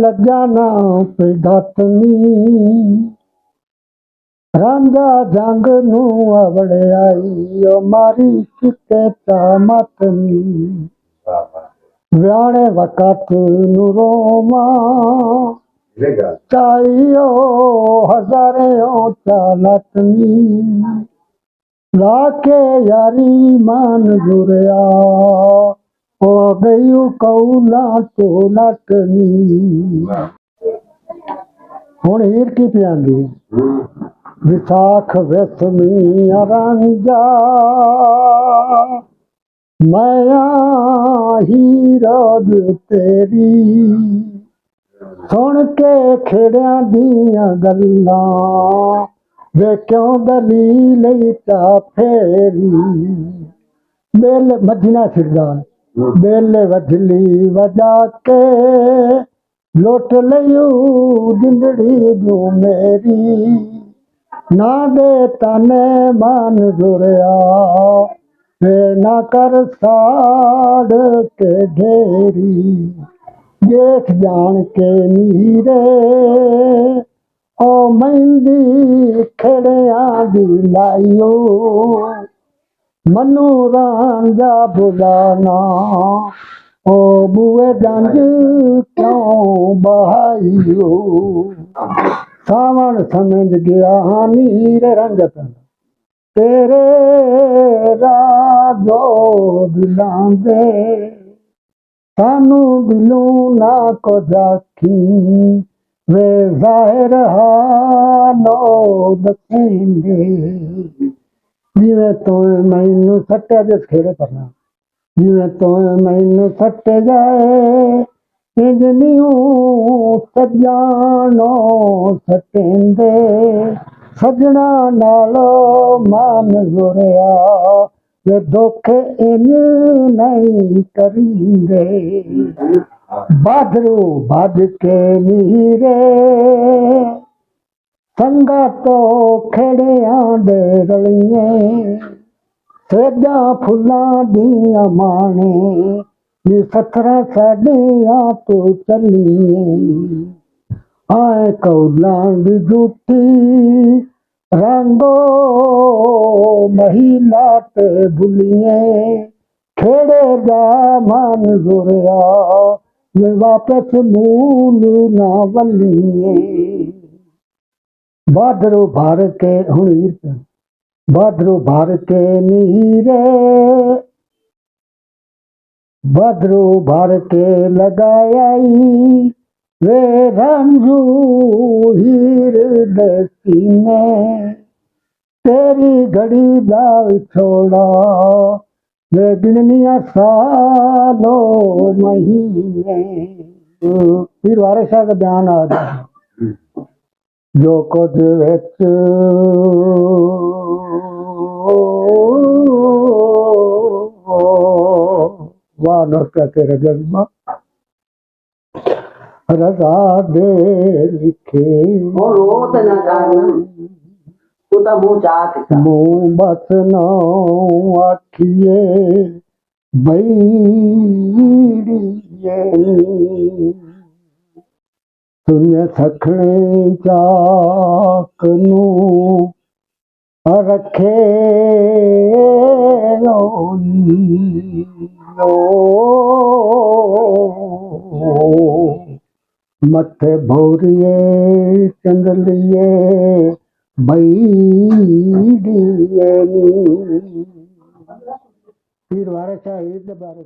लज्जा ना पे घटनी रांझा जंग नू अवड़े आई ओ मारी चिते चामतनी व्याणे वक़्त नू रोमा चाहियो हजारों चालतनी लाके यारी मान जुरिया हो गई कौला तो नटनी हुण हीर की पियांदी विसाख वेसमी रांझा मैं हीरा तेरी सुन के खेड़िया दियां गल्लां वे क्यों दलील चा फेरी बेल मदीना फिरदान बेल वजली वजा के लुट लियो जिंदड़ी जो मेरी ना दे तने मान जुरिया वे ना कर साड़ के ढेरी देख जान के नीरे ओ मेहंदी खेड़िया दी लाइयो मनु रांझा बुलाना ओ बुए डंज क्यों बहाइयो सावण समझ गया नीर रंगत तेरे राजो दिलां दे सानू दिलू ना को जाखी वे जाहिर हालो दसेंगे जिवें तो मैनू सट्टे दे खेड़े करना जिवें तो मैनू सट्टे जाए इंजनियों सजानो सटेंदे सजना नालो मान जुरिया वे धोखे इन नहीं करेंगे बादरू बाज के नीरे संगा तो खेड़िया दे रलिए सेजा फुलां दियां माने नी सतरा साड़ियां तो चलिए आए कौलां दी झूठी रंगो महिला ते भुलिए खेड़े जा मान जुरिया वे वापस मूल ना वलिए बादरो भार के हुण बादरो भार के नीरे बादरो भार के लगाई वे रंजू हीर दसीने तेरी घड़ी दाव छोड़ा वे गिननिया सालों महीने फिर वारिस शाह का बयान आ गया जो कुछ विच वाह नौका तेरे जज्बा रजा दे लिखे मुँह बस ना आखिए बैड़िए सुने सखने चाक नू रखे मथे भौरिए चंदलिए बैड़िए फिर वारे शाह बारे